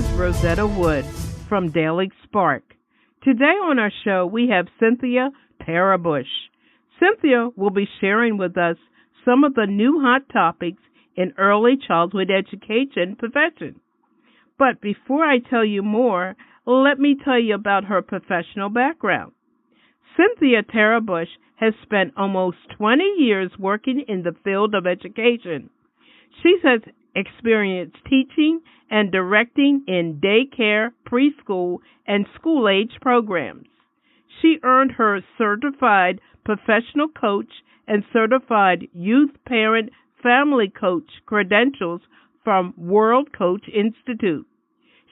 is Rosetta Wood from Daily Spark. Today on our show, we have Cynthia Terebush. Cynthia will be sharing with us some of the new hot topics in early childhood education profession. But before I tell you more, let me tell you about her professional background. Cynthia Terebush has spent almost 20 years working in the field of education. She has experience teaching and directing in daycare, preschool, and school-age programs. She earned her certified professional coach and certified youth parent family coach credentials from World Coach Institute.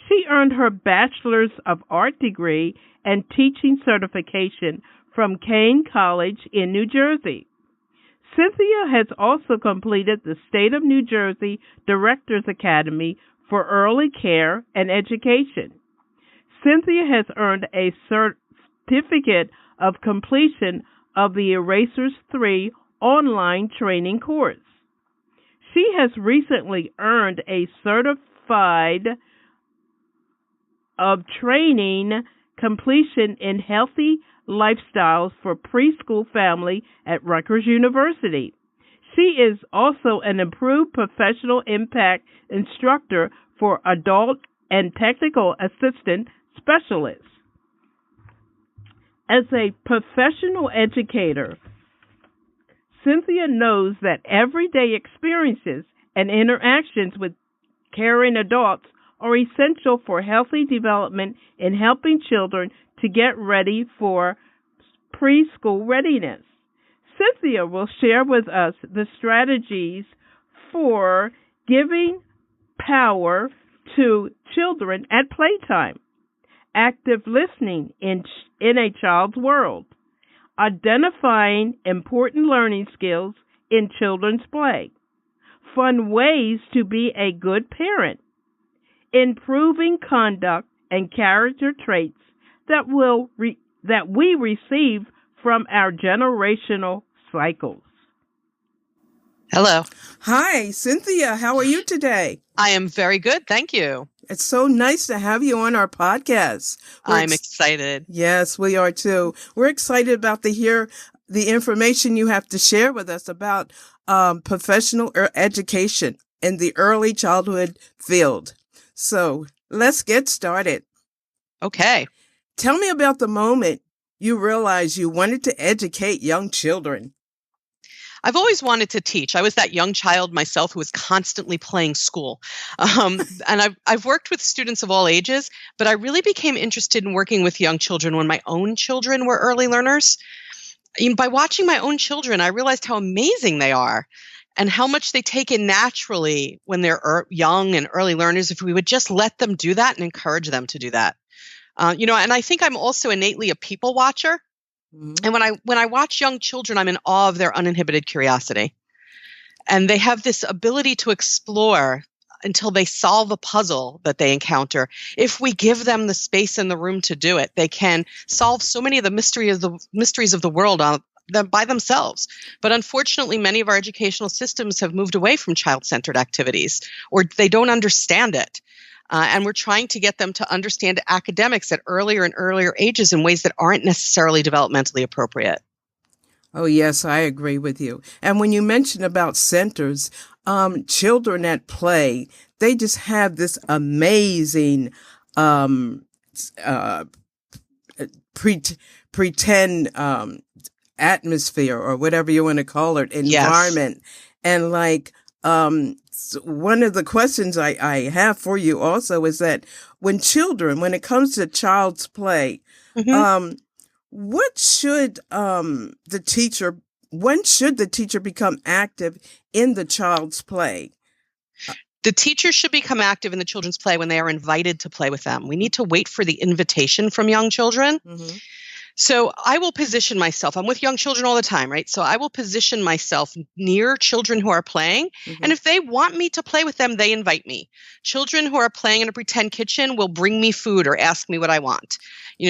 She earned her Bachelor's of Art degree and teaching certification from Kane College in New Jersey. Cynthia has also completed the State of New Jersey Directors Academy for Early Care and Education. Cynthia has earned a certificate of completion of the Erasers 3 online training course. She has recently earned a certified of training completion in healthy lifestyles for preschool family at Rutgers University. She is also an improved professional impact instructor for adult and technical assistant specialists. As a professional educator, Cynthia knows that everyday experiences and interactions with caring adults are essential for healthy development in helping children to get ready for preschool readiness. Cynthia will share with us the strategies for giving power to children at playtime, active listening in a child's world, identifying important learning skills in children's play, fun ways to be a good parent, improving conduct and character traits that we receive from our generational cycles. Hello. Hi, Cynthia. How are you today? I am very good. Thank you. It's so nice to have you on our podcast. I'm excited. Yes, we are too. We're excited about to hear the information you have to share with us about professional education in the early childhood field. So let's get started. Okay. Tell me about the moment you realized you wanted to educate young children. I've always wanted to teach. I was that young child myself who was constantly playing school. And I've worked with students of all ages, but I really became interested in working with young children when my own children were early learners. By watching my own children, I realized how amazing they are and how much they take in naturally when they're young and early learners if we would just let them do that and encourage them to do that. And I think I'm also innately a people watcher. Mm-hmm. And when I watch young children, I'm in awe of their uninhibited curiosity. And they have this ability to explore until they solve a puzzle that they encounter. If we give them the space and the room to do it, they can solve so many of the mysteries of the world by themselves. But unfortunately, many of our educational systems have moved away from child-centered activities, or they don't understand it. And we're trying to get them to understand academics at earlier and earlier ages in ways that aren't necessarily developmentally appropriate. Oh, yes, I agree with you. And when you mention about centers, children at play, they just have this amazing pretend atmosphere, or whatever you want to call it, environment. Yes. And one of the questions I have for you also is that when it comes to child's play, mm-hmm. When should the teacher become active in the child's play? The teacher should become active in the children's play when they are invited to play with them. We need to wait for the invitation from young children. Mm-hmm. So I will position myself. I'm with young children all the time, right? So I will position myself near children who are playing. Mm-hmm. And if they want me to play with them, they invite me. Children who are playing in a pretend kitchen will bring me food or ask me what I want.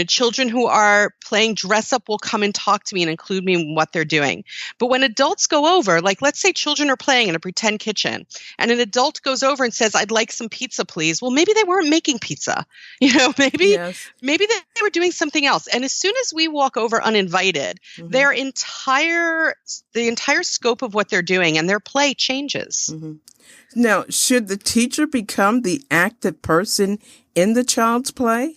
Children who are playing dress up will come and talk to me and include me in what they're doing. But when adults go over, like let's say children are playing in a pretend kitchen and an adult goes over and says, I'd like some pizza, please. Well, maybe they weren't making pizza. Maybe Yes. maybe they were doing something else. And as soon as we walk over uninvited, Mm-hmm. the entire scope of what they're doing and their play changes. Mm-hmm. Now, should the teacher become the active person in the child's play?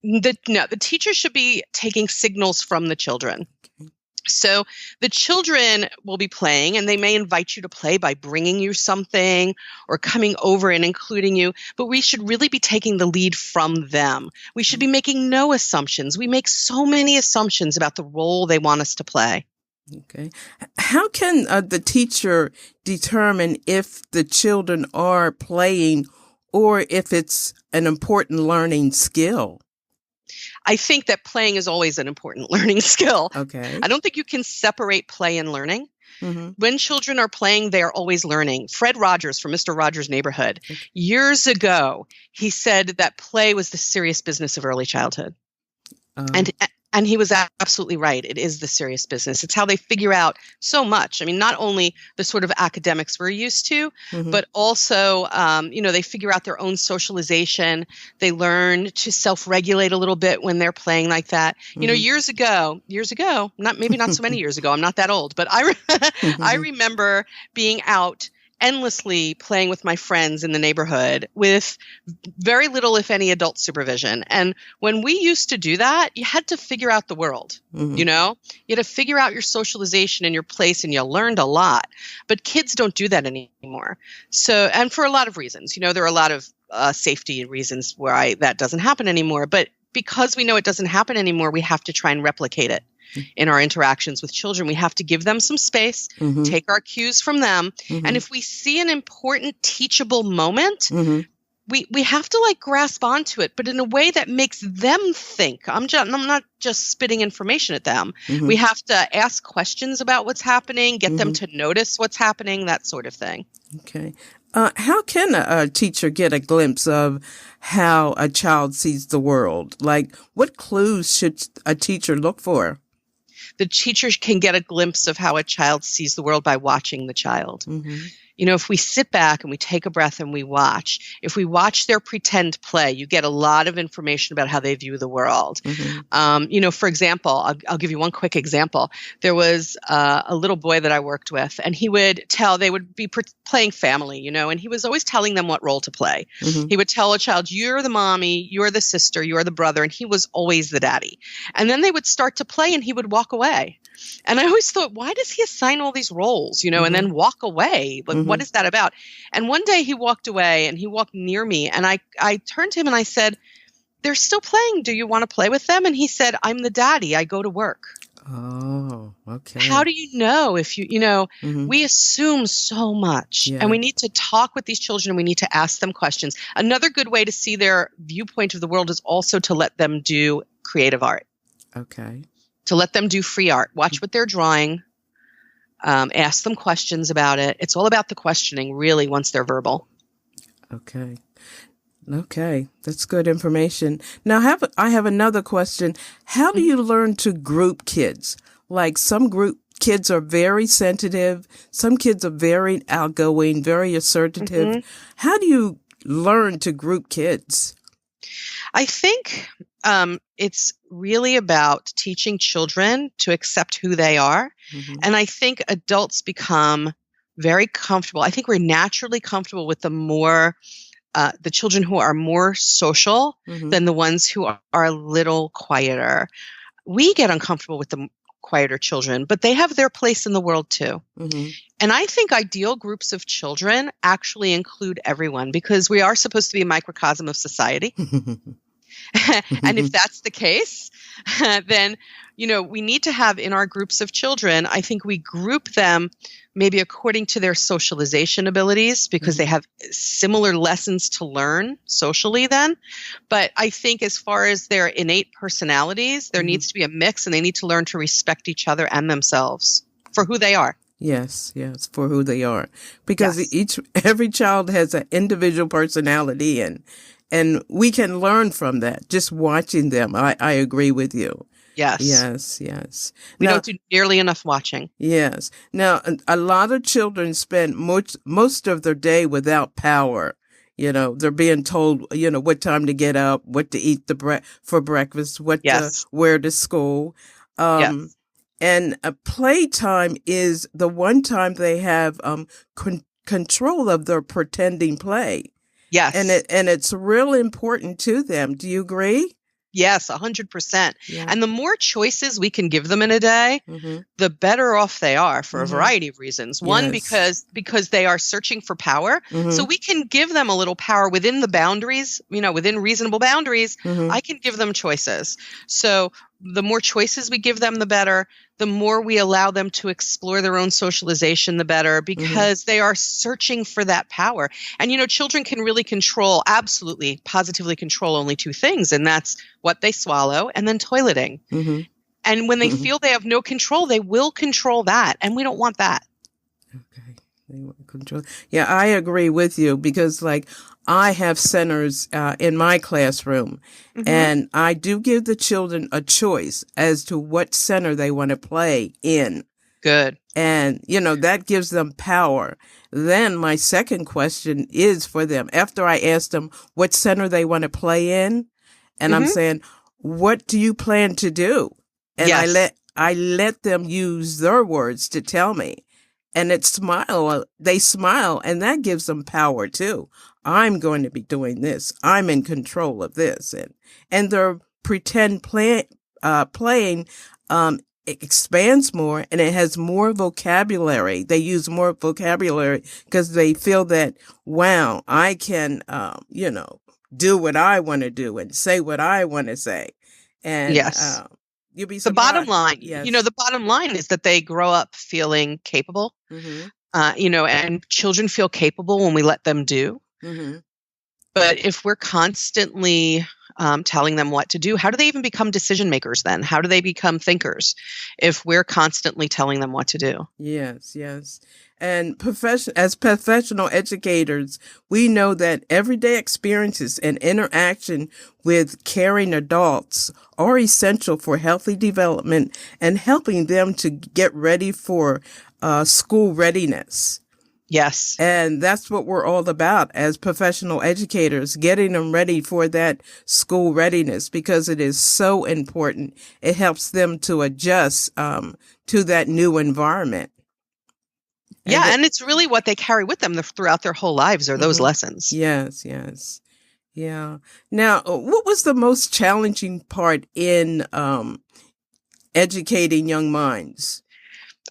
The teacher should be taking signals from the children. Okay. So the children will be playing and they may invite you to play by bringing you something or coming over and including you, but we should really be taking the lead from them. We should be making no assumptions. We make so many assumptions about the role they want us to play. Okay. How can the teacher determine if the children are playing or if it's an important learning skill? I think that playing is always an important learning skill. Okay. I don't think you can separate play and learning. Mm-hmm. When children are playing, they are always learning. Fred Rogers from Mr. Rogers' Neighborhood, years ago, he said that play was the serious business of early childhood. And he was absolutely right. It is the serious business. It's how they figure out so much. I mean, not only the sort of academics we're used to, Mm-hmm. but also, they figure out their own socialization. They learn to self-regulate a little bit when they're playing like that. Mm-hmm. Years ago, not so many years ago. I'm not that old, but I remember being out endlessly playing with my friends in the neighborhood with very little, if any, adult supervision. And when we used to do that, you had to figure out the world, Mm-hmm. You had to figure out your socialization and your place, and you learned a lot. But kids don't do that anymore. So, and for a lot of reasons, there are a lot of safety reasons why that doesn't happen anymore. But because we know it doesn't happen anymore, we have to try and replicate it in our interactions with children. We have to give them some space, Mm-hmm. take our cues from them. Mm-hmm. And if we see an important teachable moment, Mm-hmm. we have to grasp onto it, but in a way that makes them think. I'm not just spitting information at them. Mm-hmm. We have to ask questions about what's happening, get them Mm-hmm. to notice what's happening, that sort of thing. Okay. How can a teacher get a glimpse of how a child sees the world? Like, what clues should a teacher look for? The teacher can get a glimpse of how a child sees the world by watching the child. Mm-hmm. If we sit back and we take a breath and we watch, if we watch their pretend play, you get a lot of information about how they view the world. Mm-hmm. For example, I'll give you one quick example. There was a little boy that I worked with, and they would be playing family, and he was always telling them what role to play. Mm-hmm. He would tell a child, you're the mommy, you're the sister, you're the brother, and he was always the daddy. And then they would start to play and he would walk away. And I always thought, why does he assign all these roles, Mm-hmm. and then walk away? Mm-hmm. What is that about? And one day he walked away and he walked near me, and I turned to him and I said, they're still playing. Do you want to play with them? And he said, I'm the daddy. I go to work. Oh, okay. How do you know if Mm-hmm. we assume so much, Yeah. and we need to talk with these children and we need to ask them questions. Another good way to see their viewpoint of the world is also to let them do creative art. Okay. To let them do free art. Watch what they're drawing. Ask them questions about it. It's all about the questioning, really, once they're verbal. Okay. Okay. That's good information. Now, I have another question. How do you learn to group kids? Like some group kids are very sensitive. Some kids are very outgoing, very assertive. Mm-hmm. How do you learn to group kids? I think it's really about teaching children to accept who they are. Mm-hmm. And I think adults become very comfortable. I think we're naturally comfortable with the children who are more social Mm-hmm. than the ones who are a little quieter. We get uncomfortable with the quieter children, but they have their place in the world too. Mm-hmm. And I think ideal groups of children actually include everyone, because we are supposed to be a microcosm of society. And if that's the case, then, we need to have in our groups of children, I think we group them maybe according to their socialization abilities, because they have similar lessons to learn socially then. But I think as far as their innate personalities, there needs to be a mix, and they need to learn to respect each other and themselves for who they are. Yes, for who they are. Because every child has an individual personality, and we can learn from that just watching them. I agree with you. Yes. We Now, don't do nearly enough watching. yes. Now, a lot of children spend most of their day without power. They're being told, what time to get up, what to eat for breakfast, what to wear to school. And playtime is the one time they have control of their pretending play. Yes. And it's real important to them. Do you agree? Yes, 100%. Yeah. And the more choices we can give them in a day, the better off they are for a variety of reasons. One, because they are searching for power. So we can give them a little power within the boundaries, within reasonable boundaries. I can give them choices. So the more choices we give them, the better. The more we allow them to explore their own socialization, the better, because they are searching for that power. And, children can really absolutely, positively control only two things, and that's what they swallow and then toileting. And when they feel they have no control, they will control that. And we don't want that. Okay. They want control. Yeah, I agree with you, because I have centers in my classroom, and I do give the children a choice as to what center they want to play in. Good. And, that gives them power. Then my second question is for them. After I ask them what center they want to play in, and I'm saying, what do you plan to do? And I let them use their words to tell me. And they smile, and that gives them power too. I'm going to be doing this. I'm in control of this. And their pretend playing expands more, and it has more vocabulary. They use more vocabulary because they feel that, wow, I can, do what I want to do and say what I want to say. And you'll be surprised. The bottom line, the bottom line is that they grow up feeling capable, and children feel capable when we let them do. But if we're constantly telling them what to do, how do they even become decision makers then? How do they become thinkers if we're constantly telling them what to do? Yes. And as professional educators, we know that everyday experiences and interaction with caring adults are essential for healthy development and helping them to get ready for school readiness. Yes. And that's what we're all about as professional educators, getting them ready for that school readiness, because it is so important. It helps them to adjust to that new environment. And it's really what they carry with them throughout their whole lives are those lessons. Yes. Yeah. Now, what was the most challenging part in educating young minds?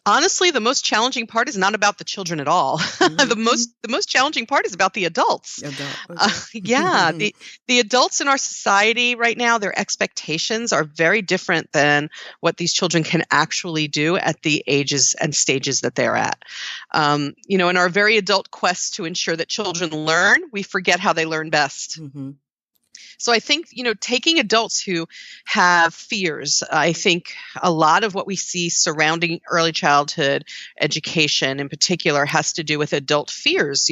Honestly, the most challenging part is not about the children at all. The most challenging part is about the adults. The adults in our society right now, their expectations are very different than what these children can actually do at the ages and stages that they're at. In our very adult quest to ensure that children learn, we forget how they learn best. So I think, taking adults who have fears, I think a lot of what we see surrounding early childhood education in particular has to do with adult fears.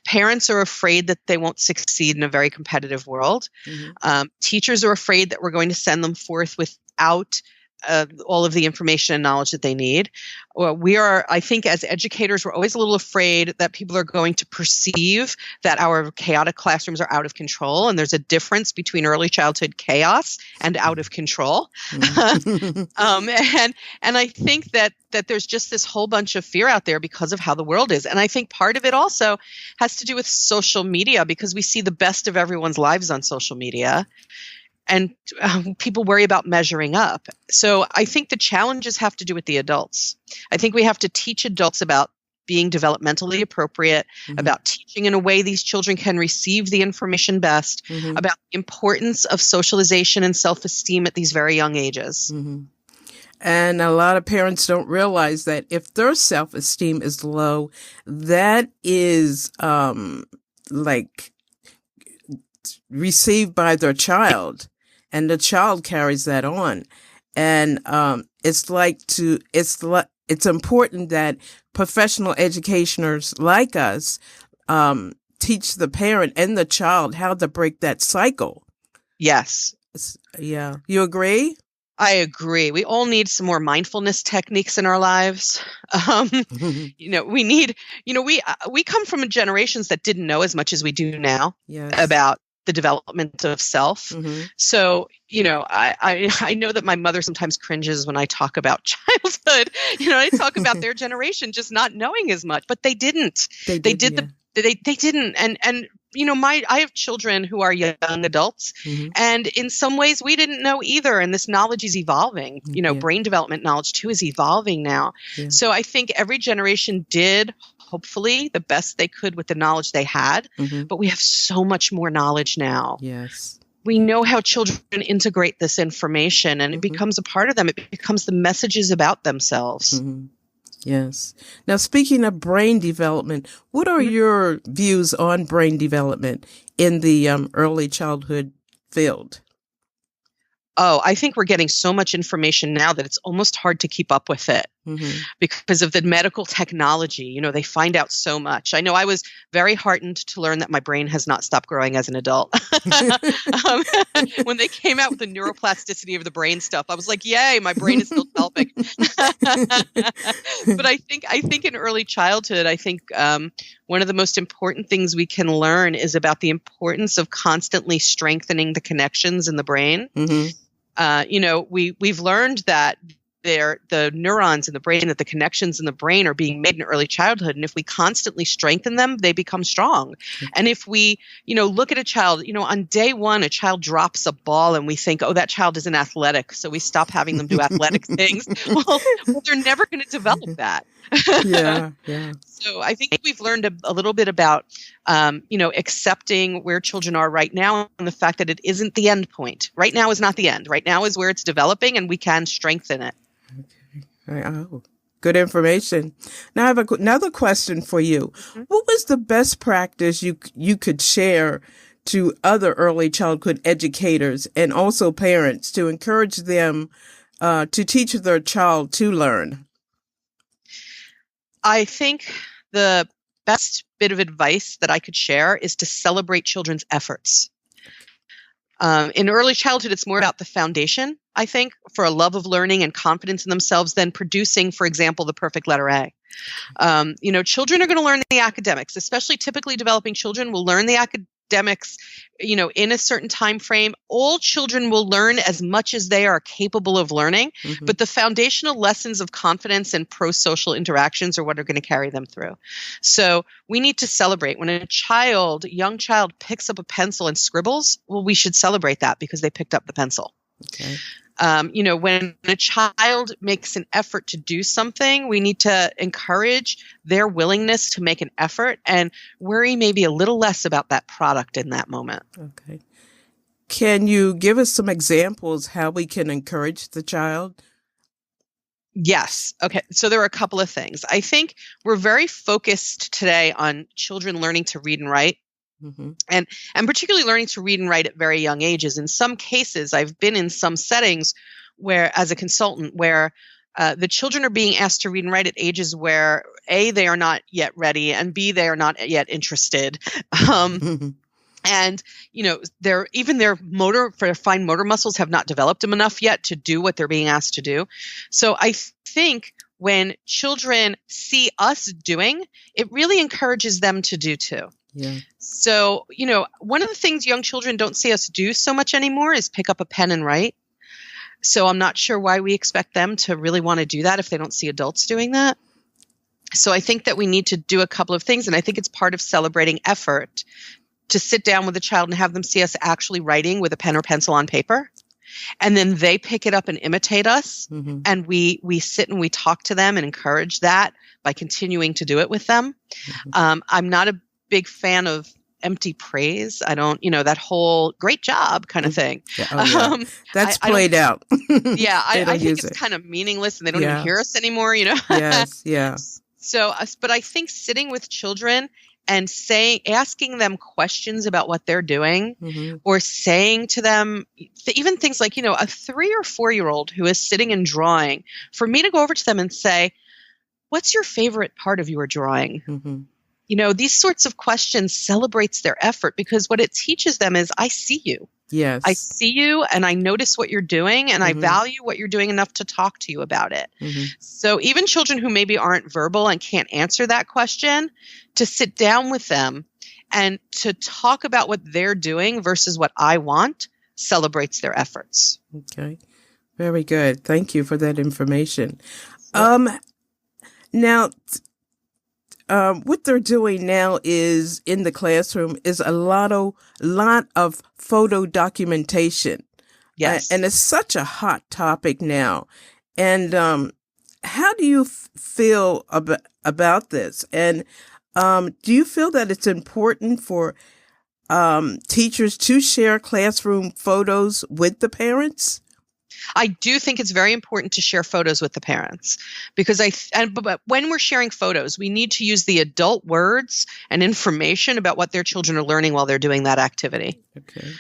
Parents are afraid that they won't succeed in a very competitive world. Teachers are afraid that we're going to send them forth without all of the information and knowledge that they need. We are, I think, as educators, we're always a little afraid that people are going to perceive that our chaotic classrooms are out of control. And there's a difference between early childhood chaos and out of control. And I think that there's just this whole bunch of fear out there because of how the world is. And I think part of it also has to do with social media, because we see the best of everyone's lives on social media. And people worry about measuring up. So I think the challenges have to do with the adults. I think we have to teach adults about being developmentally appropriate, about teaching in a way these children can receive the information best about the importance of socialization and self-esteem at these very young ages. And a lot of parents don't realize that if their self-esteem is low, that is like received by their child, and the child carries that on. And it's important that professional educators like us teach the parent and the child how to break that cycle. Yes. Yeah. You agree? I agree. We all need some more mindfulness techniques in our lives. We come from generations that didn't know as much as we do now about the development of self. So, I know that my mother sometimes cringes when I talk about childhood. I talk about their generation just not knowing as much, but they didn't. They didn't. And I have children who are young adults, and in some ways we didn't know either. And this knowledge is evolving. Brain development knowledge too is evolving now. So I think every generation did, hopefully, the best they could with the knowledge they had. But we have so much more knowledge now. Yes. We know how children integrate this information, and it becomes a part of them. It becomes the messages about themselves. Yes. Now, speaking of brain development, what are your views on brain development in the early childhood field? Oh, I think we're getting so much information now that it's almost hard to keep up with it because of the medical technology. They find out so much. I know I was very heartened to learn that my brain has not stopped growing as an adult. When they came out with the neuroplasticity of the brain stuff, I was like, yay, my brain is still developing. But I think in early childhood, one of the most important things we can learn is about the importance of constantly strengthening the connections in the brain. We've learned that the neurons in the brain, that the connections in the brain are being made in early childhood. And if we constantly strengthen them, they become strong. And if we, look at a child, on day one, a child drops a ball and we think, oh, that child isn't athletic. So we stop having them do athletic things. Well, they're never going to develop that. Yeah. So I think we've learned a little bit about, accepting where children are right now and the fact that it isn't the end point. Right now is not the end. Right now is where it's developing, and we can strengthen it. Okay. Oh, good information. Now I have another question for you. What was the best practice you could share to other early childhood educators and also parents to encourage them to teach their child to learn? I think the best bit of advice that I could share is to celebrate children's efforts. In early childhood, it's more about the foundation, I think, for a love of learning and confidence in themselves than producing, for example, the perfect letter A. Children are going to learn the academics, especially typically developing children will learn the academics, in a certain time frame. All children will learn as much as they are capable of learning, but the foundational lessons of confidence and pro-social interactions are what are going to carry them through. So we need to celebrate. When a young child picks up a pencil and scribbles, well, we should celebrate that because they picked up the pencil. Okay. When a child makes an effort to do something, we need to encourage their willingness to make an effort and worry maybe a little less about that product in that moment. Okay. Can you give us some examples how we can encourage the child? Yes. Okay. So there are a couple of things. I think we're very focused today on children learning to read and write. And particularly learning to read and write at very young ages. In some cases, I've been in some settings where, as a consultant, where the children are being asked to read and write at ages where A, they are not yet ready, and B, they are not yet interested. And, their fine motor muscles have not developed them enough yet to do what they're being asked to do. So I think when children see us doing, it really encourages them to do too. Yeah. So, one of the things young children don't see us do so much anymore is pick up a pen and write. So I'm not sure why we expect them to really want to do that if they don't see adults doing that. So I think that we need to do a couple of things, and I think it's part of celebrating effort to sit down with a child and have them see us actually writing with a pen or pencil on paper. And then they pick it up and imitate us. And we sit and we talk to them and encourage that by continuing to do it with them. I'm not a big fan of empty praise. I don't, that whole great job kind of thing. Yeah. Oh, yeah. That's played out. Yeah, I think it's kind of meaningless, and they don't even hear us anymore, Yes, yeah. So, but I think sitting with children and asking them questions about what they're doing, or saying to them, even things like, a 3 or 4-year-old who is sitting and drawing, for me to go over to them and say, what's your favorite part of your drawing? These sorts of questions celebrates their effort, because what it teaches them is, I see you. Yes. I see you, and I notice what you're doing, and I value what you're doing enough to talk to you about it. So even children who maybe aren't verbal and can't answer that question, to sit down with them and to talk about what they're doing versus what I want celebrates their efforts. Okay. Very good. Thank you for that information. Now, what they're doing now is in the classroom is a lot of photo documentation. Yes. And it's such a hot topic now. And how do you feel about this? And do you feel that it's important for teachers to share classroom photos with the parents? I do think it's very important to share photos with the parents, because but when we're sharing photos, we need to use the adult words and information about what their children are learning while they're doing that activity. Okay.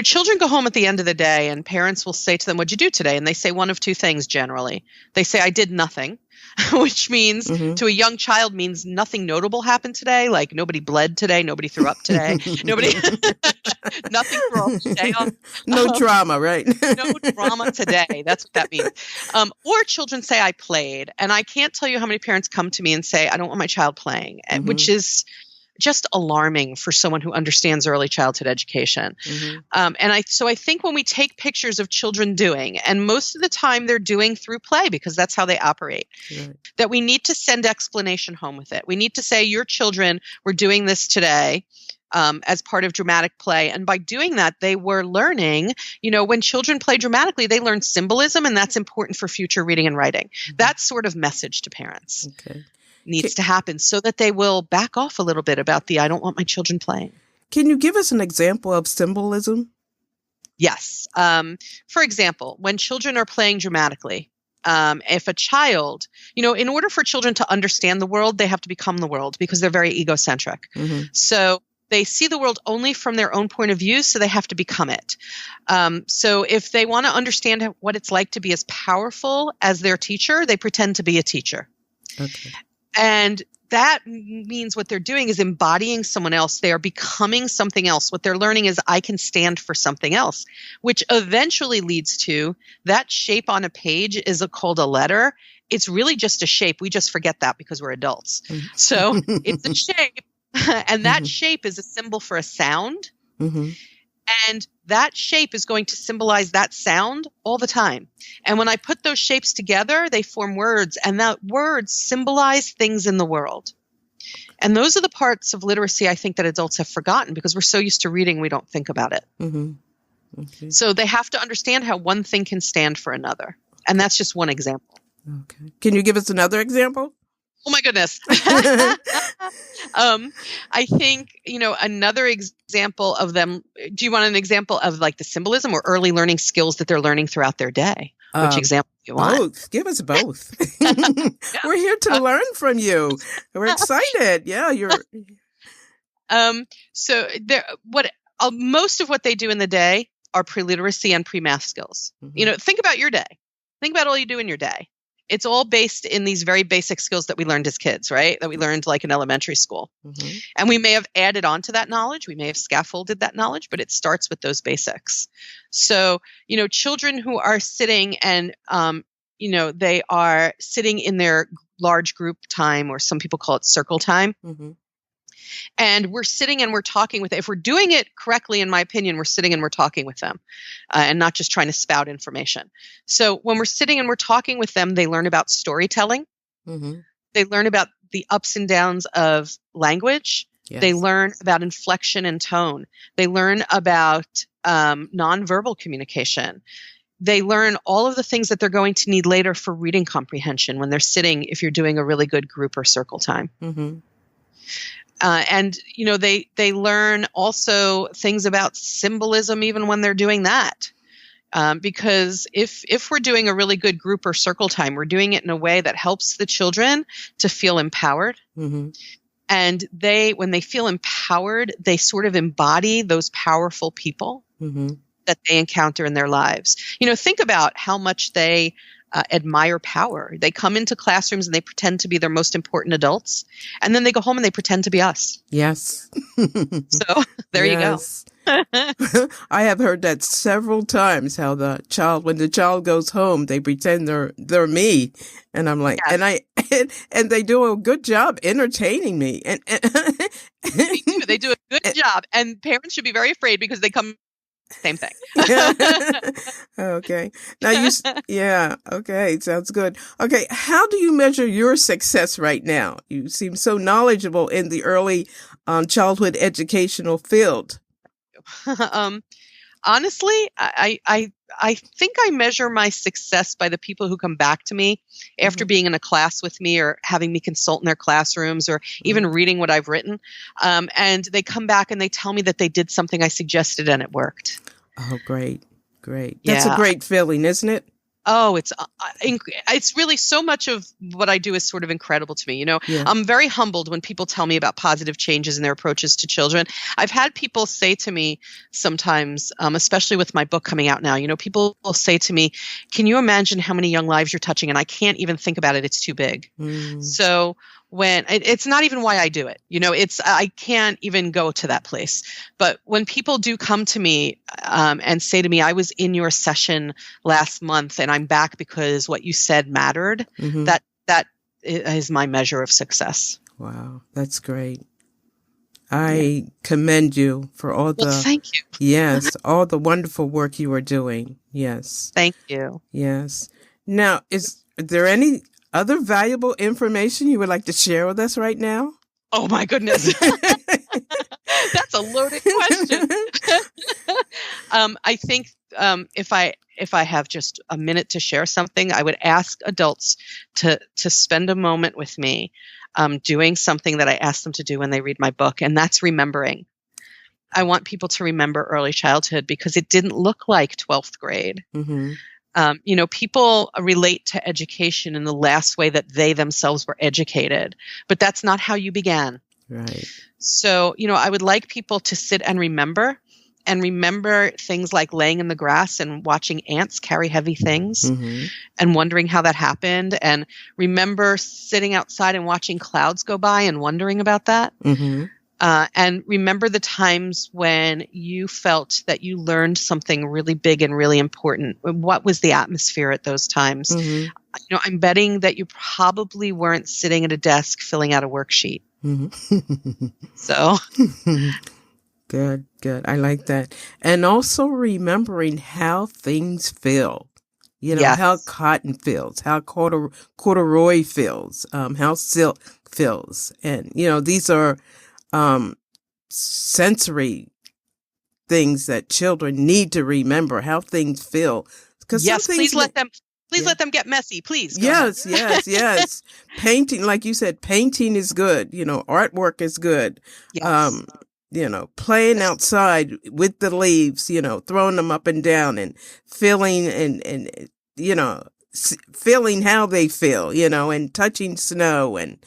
Children go home at the end of the day, and parents will say to them, "What'd you do today?" And they say one of two things generally. They say, "I did nothing," which means to a young child means nothing notable happened today. Like nobody bled today, nobody threw up today, nothing threw up today. No drama, right? No drama today. That's what that means. Or children say, "I played," and I can't tell you how many parents come to me and say, "I don't want my child playing," which is just alarming for someone who understands early childhood education. So I think when we take pictures of children doing, and most of the time they're doing through play because that's how they operate, that we need to send explanation home with it. We need to say, your children were doing this today as part of dramatic play. And by doing that, they were learning, when children play dramatically, they learn symbolism, and that's important for future reading and writing. That sort of message to parents. Okay. Needs to happen so that they will back off a little bit about I don't want my children playing. Can you give us an example of symbolism? Yes. For example, when children are playing dramatically, if a child, in order for children to understand the world, they have to become the world because they're very egocentric. So they see the world only from their own point of view, so they have to become it. So if they want to understand what it's like to be as powerful as their teacher, they pretend to be a teacher. Okay. And that means what they're doing is embodying someone else. They are becoming something else. What they're learning is I can stand for something else, which eventually leads to that shape on a page is called a letter. It's really just a shape. We just forget that because we're adults. So it's a shape, and that shape is a symbol for a sound. And that shape is going to symbolize that sound all the time. And when I put those shapes together, they form words, and that words symbolize things in the world. And those are the parts of literacy I think that adults have forgotten because we're so used to reading, we don't think about it. Okay. So they have to understand how one thing can stand for another. And that's just one example. Okay. Can you give us another example? Oh my goodness. I think, another example of them, do you want an example of like the symbolism or early learning skills that they're learning throughout their day? Which example do you want? Both. Give us both. We're here to learn from you. We're excited. Yeah, you're. So most of what they do in the day are pre-literacy and pre-math skills. Think about your day. Think about all you do in your day. It's all based in these very basic skills that we learned as kids, right? That we learned like in elementary school. And we may have added on to that knowledge. We may have scaffolded that knowledge, but it starts with those basics. So, children who are sitting and, they are sitting in their large group time, or some people call it circle time. And we're sitting and we're talking with, if we're doing it correctly, in my opinion, we're sitting and we're talking with them and not just trying to spout information. So when we're sitting and we're talking with them, they learn about storytelling. They learn about the ups and downs of language. Yes. They learn about inflection and tone. They learn about nonverbal communication. They learn all of the things that they're going to need later for reading comprehension when they're sitting, if you're doing a really good group or circle time. And, they learn also things about symbolism even when they're doing that. Because if we're doing a really good group or circle time, we're doing it in a way that helps the children to feel empowered. Mm-hmm. And when they feel empowered, they sort of embody those powerful people Mm-hmm. that they encounter in their lives. Think about how much they admire power. They come into classrooms and they pretend to be their most important adults, and then they go home and they pretend to be us. Yes. So there you go. I have heard that several times, how when the child goes home, they pretend they're me. And I'm like, yes. and they do a good job entertaining me. And they do a good job. And parents should be very afraid because they come same thing. Okay. Now okay. Sounds good. Okay. How do you measure your success right now? You seem so knowledgeable in the early childhood educational field. Honestly, I think I measure my success by the people who come back to me after being in a class with me or having me consult in their classrooms or even reading what I've written. And they come back and they tell me that they did something I suggested and it worked. Oh, great. That's a great feeling, isn't it? Oh, it's really so much of what I do is sort of incredible to me. I'm very humbled when people tell me about positive changes in their approaches to children. I've had people say to me sometimes, especially with my book coming out now, people will say to me, can you imagine how many young lives you're touching? And I can't even think about it. It's too big. So when it's not even why I do it, I can't even go to that place. But when people do come to me and say to me, I was in your session last month and I'm back because what you said mattered, that is my measure of success. Wow, that's great. I commend you for all thank you. Yes, all the wonderful work you are doing. Yes. Thank you. Yes. Now, is there any other valuable information you would like to share with us right now? Oh my goodness. That's a loaded question. I think if I have just a minute to share something, I would ask adults to spend a moment with me doing something that I ask them to do when they read my book, and that's remembering. I want people to remember early childhood because it didn't look like 12th grade. People relate to education in the last way that they themselves were educated, but that's not how you began. Right. So, I would like people to sit and remember things like laying in the grass and watching ants carry heavy things and wondering how that happened. And remember sitting outside and watching clouds go by and wondering about that. And remember the times when you felt that you learned something really big and really important. What was the atmosphere at those times? I'm betting that you probably weren't sitting at a desk filling out a worksheet. So. Good. I like that. And also remembering how things feel. How cotton feels, how corduroy feels, how silk feels. And, these are sensory things that children need to remember, how things feel. Please let them get messy, please. Yes. Painting, like you said, painting is good. Artwork is good. Yes. Playing outside with the leaves, throwing them up and down and feeling and feeling how they feel, and touching snow and,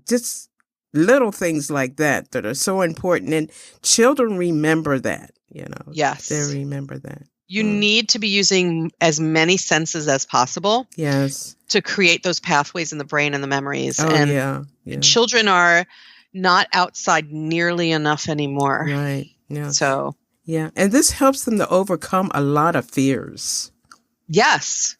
just little things like that are so important. And children remember that, Yes. They remember that. You need to be using as many senses as possible. Yes. To create those pathways in the brain and the memories. Oh, and yeah. Children are not outside nearly enough anymore. Right. Yeah. So. Yeah. And this helps them to overcome a lot of fears. Yes.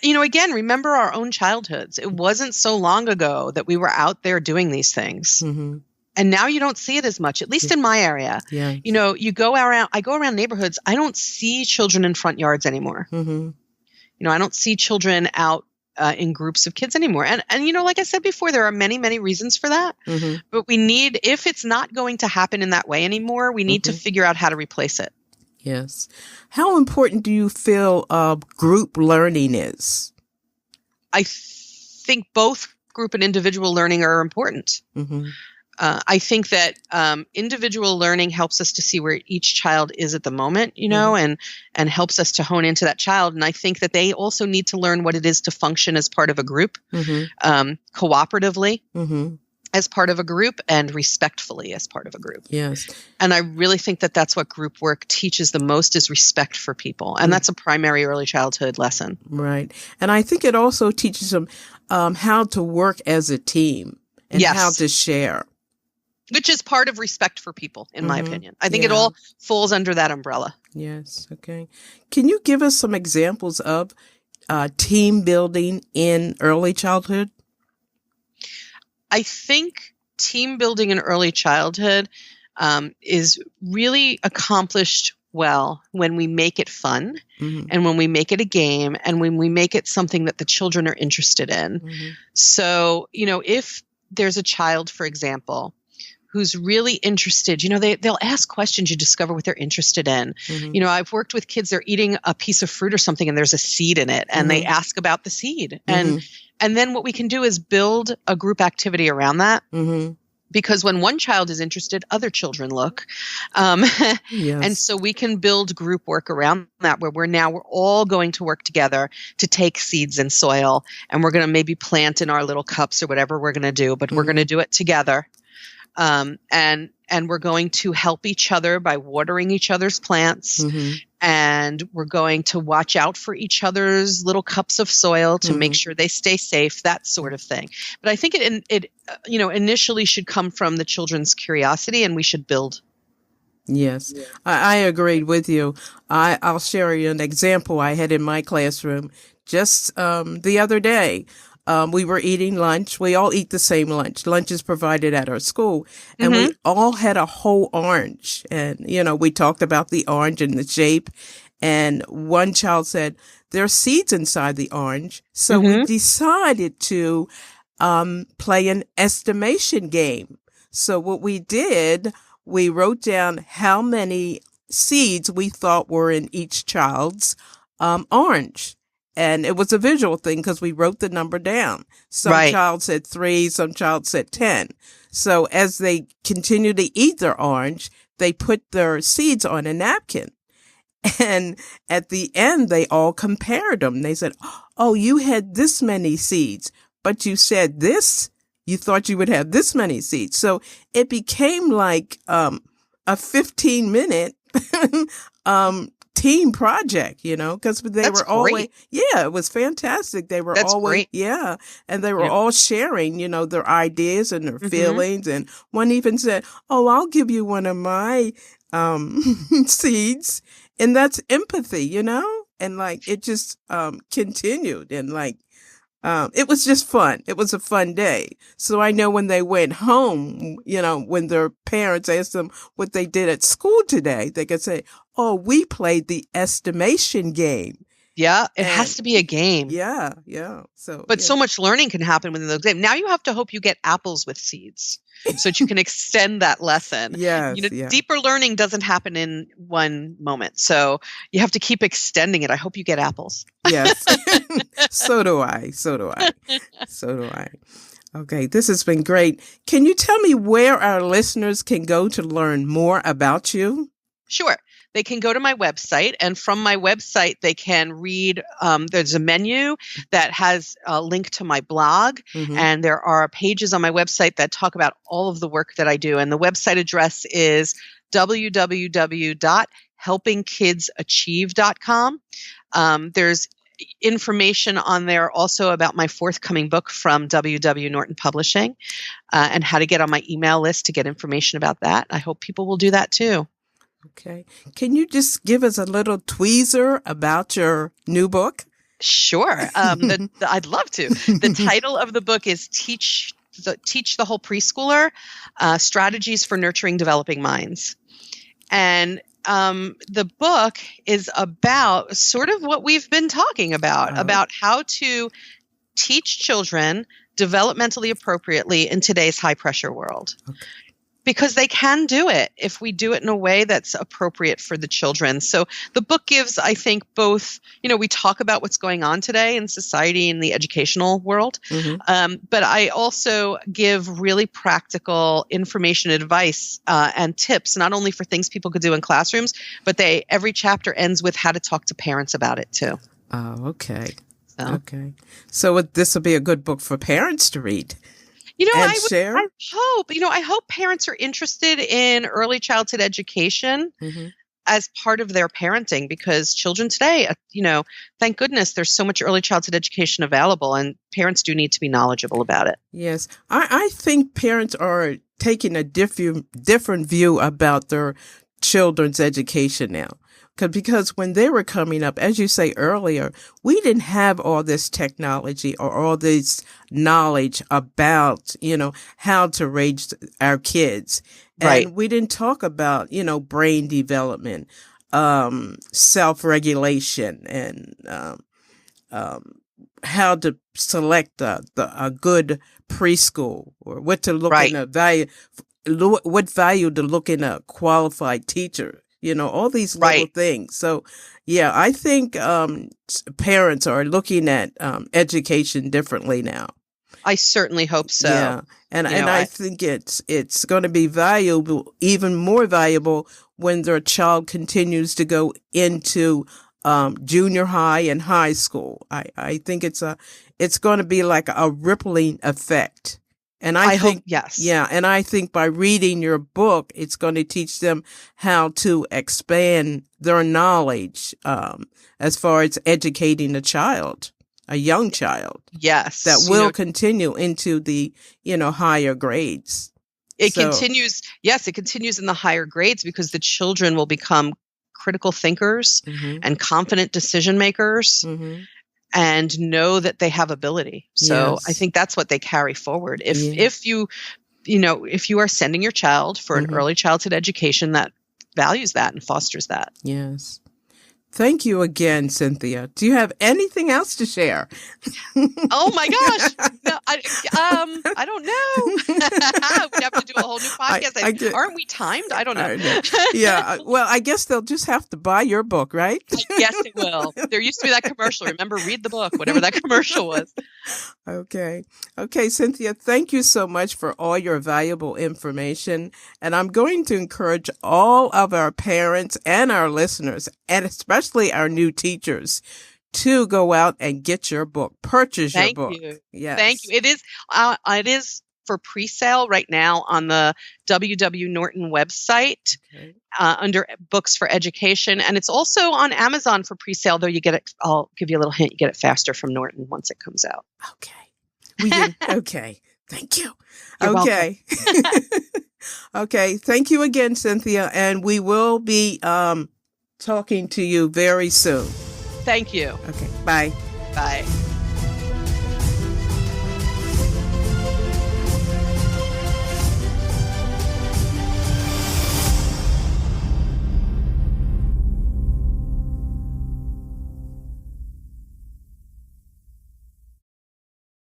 Again, remember our own childhoods. It wasn't so long ago that we were out there doing these things. And now you don't see it as much, at least in my area. Yeah. I go around neighborhoods. I don't see children in front yards anymore. I don't see children out in groups of kids anymore. And like I said before, there are many, many reasons for that. But we need, if it's not going to happen in that way anymore, we need to figure out how to replace it. Yes. How important do you feel group learning is? I think both group and individual learning are important. I think that individual learning helps us to see where each child is at the moment, and helps us to hone into that child. And I think that they also need to learn what it is to function as part of a group, cooperatively as part of a group, and respectfully as part of a group. Yes. And I really think that that's what group work teaches the most, is respect for people. And that's a primary early childhood lesson. Right. And I think it also teaches them how to work as a team and how to share. Which is part of respect for people, in my opinion. I think it all falls under that umbrella. Yes. Okay. Can you give us some examples of team building in early childhood? I think team building in early childhood is really accomplished well when we make it fun, and when we make it a game, and when we make it something that the children are interested in. So, if there's a child, for example, who's really interested, they'll ask questions you discover what they're interested in. I've worked with kids, they're eating a piece of fruit or something and there's a seed in it, and they ask about the seed. And then what we can do is build a group activity around that. Because when one child is interested, other children look. And so we can build group work around that, where we're all going to work together to take seeds in soil, and we're going to maybe plant in our little cups or whatever we're going to do, but we're going to do it together. And we're going to help each other by watering each other's plants. And we're going to watch out for each other's little cups of soil to make sure they stay safe, that sort of thing. But I think it initially should come from the children's curiosity, and we should build. Yes, I agreed with you. I'll share you an example I had in my classroom just the other day. We were eating lunch. We all eat the same lunch. Lunch is provided at our school. And we all had a whole orange. And, we talked about the orange and the shape. And one child said, there are seeds inside the orange. So we decided to play an estimation game. So what we did, we wrote down how many seeds we thought were in each child's orange. And it was a visual thing because we wrote the number down. Some child said 3, some child said 10. So as they continued to eat their orange, they put their seeds on a napkin. And at the end, they all compared them. They said, oh, you had this many seeds, but you said this. You thought you would have this many seeds. So it became like a 15-minute team project, because they were always, it was fantastic. They were always, and they were all sharing, their ideas and their feelings. And one even said, oh, I'll give you one of my seeds. And that's empathy, and it just continued, and it was just fun. It was a fun day. So I know when they went home, when their parents asked them what they did at school today, they could say, oh, we played the estimation game. Yeah, it has to be a game. Yeah. So much learning can happen within those games. Now you have to hope you get apples with seeds so that you can extend that lesson. Deeper learning doesn't happen in one moment. So you have to keep extending it. I hope you get apples. Yes. So do I. Okay, this has been great. Can you tell me where our listeners can go to learn more about you? Sure. They can go to my website, and from my website, they can read, there's a menu that has a link to my blog, and there are pages on my website that talk about all of the work that I do. And the website address is www.helpingkidsachieve.com. There's information on there also about my forthcoming book from W.W. Norton Publishing, and how to get on my email list to get information about that. I hope people will do that too. Okay. Can you just give us a little tweezer about your new book? Sure. I'd love to. The title of the book is Teach the Whole Preschooler, Strategies for Nurturing Developing Minds. And the book is about sort of what we've been talking about how to teach children developmentally appropriately in today's high-pressure world. Okay. Because they can do it if we do it in a way that's appropriate for the children. So the book gives, I think, both, we talk about what's going on today in society and the educational world, but I also give really practical information, advice, and tips, not only for things people could do in classrooms, but every chapter ends with how to talk to parents about it too. Oh, okay. Okay. So this will be a good book for parents to read. I hope parents are interested in early childhood education as part of their parenting, because children today, thank goodness there's so much early childhood education available, and parents do need to be knowledgeable about it. Yes. I think parents are taking a different view about their children's education now. Because when they were coming up, as you say earlier, we didn't have all this technology or all this knowledge about, how to raise our kids. Right. And we didn't talk about, brain development, self-regulation, and how to select a good preschool, or what to look in what value to look in a qualified teacher. All these little things. So, yeah, I think parents are looking at education differently now. I certainly hope so. Yeah, and I think it's going to be valuable, even more valuable, when their child continues to go into junior high and high school. I think it's going to be like a rippling effect. And I think, hope, yes. Yeah. And I think by reading your book, it's going to teach them how to expand their knowledge, as far as educating a young child. Yes. That will continue into the, higher grades. It continues in the higher grades, because the children will become critical thinkers and confident decision makers. And know that they have ability. So yes. I think that's what they carry forward. If you are sending your child for an early childhood education that values that and fosters that. Yes. Thank you again, Cynthia. Do you have anything else to share? Oh my gosh. No, I don't know. We'd have to do a whole new podcast. Aren't we timed? I don't know. Yeah. Well, I guess they'll just have to buy your book, right? Yes, it will. There used to be that commercial. Remember, read the book, whatever that commercial was. Okay, Cynthia, thank you so much for all your valuable information. And I'm going to encourage all of our parents and our listeners, and especially our new teachers, to go out and get your book, purchase your book. Thank you. Yes. Thank you. It is for pre-sale right now on the W.W. Norton website under Books for Education. And it's also on Amazon for pre-sale, though I'll give you a little hint, you get it faster from Norton once it comes out. Okay. Okay. Thank you. You're okay. Okay. Thank you again, Cynthia. And we will be talking to you very soon. Thank you. Okay. Bye. Bye.